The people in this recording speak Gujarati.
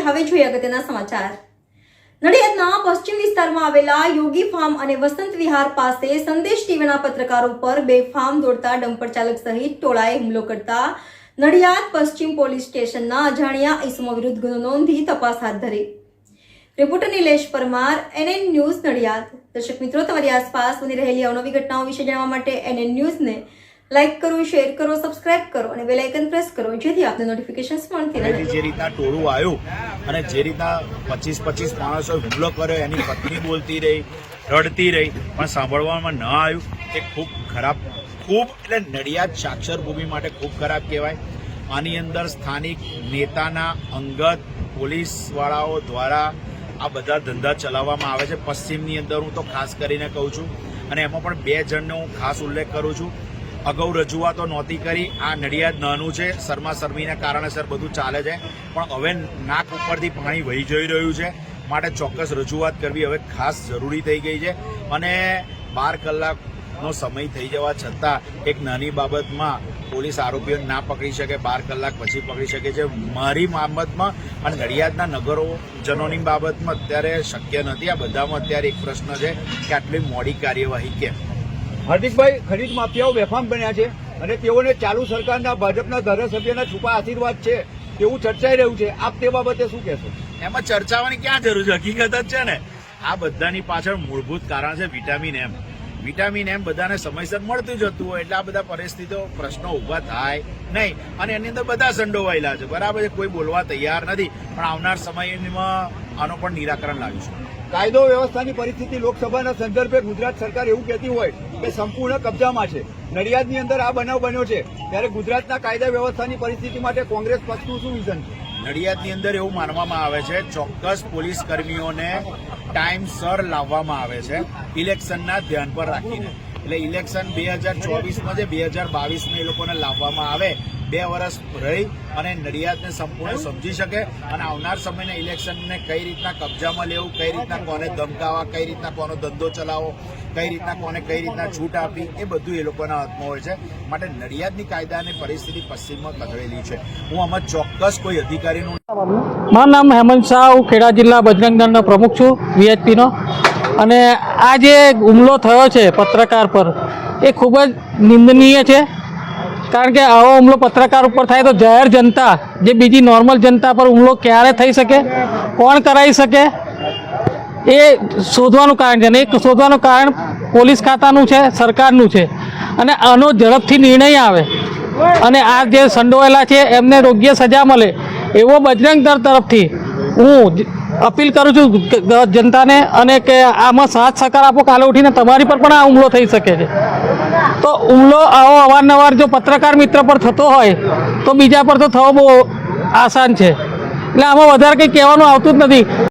હવે જોઈએ અગત્યના સમાચાર। નડિયાદના પશ્ચિમ વિસ્તારમાં આવેલા યોગી ફાર્મ અને વસંત વિહાર પાસે સંદેશ ટીવીના પત્રકારો પર બેફામ દોડતા ડમ્પર ચાલક સહિત ટોળાએ હુમલો કરતા નડિયાદ પશ્ચિમ પોલીસ સ્ટેશનના અજાણ્યા ઈસમો વિરુદ્ધ ગુનો નોંધી તપાસ હાથ ધરી। Reporter Nilesh Parmar, NN news Nadiad. દર્શક મિત્રો, તમારી આસપાસ બની રહેલી અવનવી ઘટનાઓ વિશે જાણવા માટે NN ન્યૂઝને લાઈક કરો, શેર કરો, સબસ્ક્રાઇબ કરો અને બેલ આઇકન પ્રેસ કરો, જેથી આપને નોટિફિકેશન્સ મળતી રહે। જે રીતના ટોળું આવ્યું અને જે રીતના 25 માણસો હુમલો કર્યો, એની પત્ની બોલતી રહી, રડતી રહી, પણ સાંભળવામાં ન આવ્યું, એ ખૂબ ખરાબ, ખૂબ એટલે નડિયાદ સાક્ષર ભૂમિ માટે ખૂબ ખરાબ કહેવાય। આની અંદર સ્થાનિક નેતાના અંગત પોલીસવાળાઓ દ્વારા આ બધા ધંધા ચલાવવામાં આવે છે। પશ્ચિમની અંદર હું તો ખાસ કરીને કહું છું, અને એમાં પણ 2 જણનો હું ખાસ ઉલ્લેખ કરું છું। અગાઉ રજૂઆતો નહોતી કરી, આ નડિયાદ નાનું છે, શરમાશરમીના કારણેસર બધું ચાલે છે, પણ હવે નાક ઉપરથી પાણી વહી જઈ રહ્યું છે, માટે ચોક્કસ રજૂઆત કરવી હવે ખાસ જરૂરી થઈ ગઈ છે। અને 12 કલાકનો સમય થઈ જવા છતાં એક નાની બાબતમાં પોલીસ આરોપીઓને ના પકડી શકે, 12 કલાક પછી પકડી શકે છે। મારી બાબતમાં અને નડિયાદના નગરોજનોની બાબતમાં અત્યારે શક્ય નથી। આ બધામાં અત્યારે એક પ્રશ્ન છે કે આટલી મોડી કાર્યવાહી કેમ? હાર્દિકભાઈ, ખરીદ માફિયાઓ બેફામ બન્યા છે અને તેઓને ચાલુ સરકારના ભાજપના ધારાસભ્યના છુપા આશીર્વાદ છે તેવું ચર્ચાઈ રહ્યું છે। આપ તે બાબતે શું કહેશો? એમાં ચર્ચાવાની ક્યાં જરૂર છે? હકીકત જ છે ને। આ બધાની પાછળ મૂળભૂત કારણ છે વિટામિન એમ। વિટામિન એમ બધાને સમયસર મળતું જતું હોય એટલે આ બધા પરિસ્થિતિઓ, પ્રશ્નો ઉભા થાય નહીં, અને એની અંદર બધા સંડોવાયેલા છે, બરાબર છે, કોઈ બોલવા તૈયાર નથી, પણ આવનાર સમયમાં આનો પણ નિરાકરણ લાવીશું। કાયદો વ્યવસ્થાની પરિસ્થિતિ લોકસભાના સંદર્ભે ગુજરાત સરકાર એવું કહેતી હોય કે સંપૂર્ણ કબજામાં છે। નડિયાદની અંદર આ બનાવ બન્યો છે, ત્યારે ગુજરાતના કાયદા વ્યવસ્થાની પરિસ્થિતિ માટે કોંગ્રેસ પક્ષનું શું વિઝન છે? નડિયાદની અંદર એવું માનવામાં આવે છે ચોક્કસ પોલીસ કર્મીઓને ટાઈમસર લાવવામાં આવે છે, ઇલેક્શનના ધ્યાન પર રાખીને। એટલે ઇલેક્શન 2024માં છે, 2022માં એ લોકોને લાવવામાં આવે, 2 વર્ષ રહી અને નડિયાદને સંપૂર્ણ સમજી શકે અને આવનાર સમયના ઇલેક્શનને કઈ રીતના કબજામાં લેવું, કઈ રીતના કોને ધમકાવવા, કઈ રીતના કોનો ધંધો ચલાવવો, કઈ રીતના કોને કઈ રીતના છૂટ આપવી, એ બધું એ લોકોના હાથમાં હોય છે। માટે નડિયાદની કાયદાની પરિસ્થિતિ પશ્ચિમમાં કથળેલી છે। હું આમાં ચોક્કસ કોઈ અધિકારીનું મારું નામ હેમંત શાહ, હું ખેડા જિલ્લા બજરંગ દળનો પ્રમુખ છું, VHPનો। અને આ જે હુમલો થયો છે પત્રકાર પર, એ ખૂબ જ નિંદનીય છે, કારણ કે આવો હુમલો પત્રકાર ઉપર થાય તો જાહેર જનતા, જે બીજી નોર્મલ જનતા પર હુમલો ક્યારે થઈ શકે, કોણ કરાવી શકે, એ શોધવાનું કારણ છે, અને એ શોધવાનું કારણ પોલીસ ખાતાનું છે, સરકારનું છે, અને આનો ઝડપથી નિર્ણય આવે અને આ જે સંડોવાયેલા છે એમને યોગ્ય સજા મળે એવો બજરંગ દળ તરફથી હું અપીલ કરું છું જનતાને, અને કે આમાં સાથ સહકાર આપો, કાલે ઉઠીને તમારી પર પણ આ હુમલો થઈ શકે છે। તો હુમલો આવો અવારનવાર જો પત્રકાર મિત્ર પર થતો હોય તો બીજા પર તો થવો બહુ આસાન છે, એટલે આમાં વધારે કંઈ કહેવાનું આવતું જ નથી।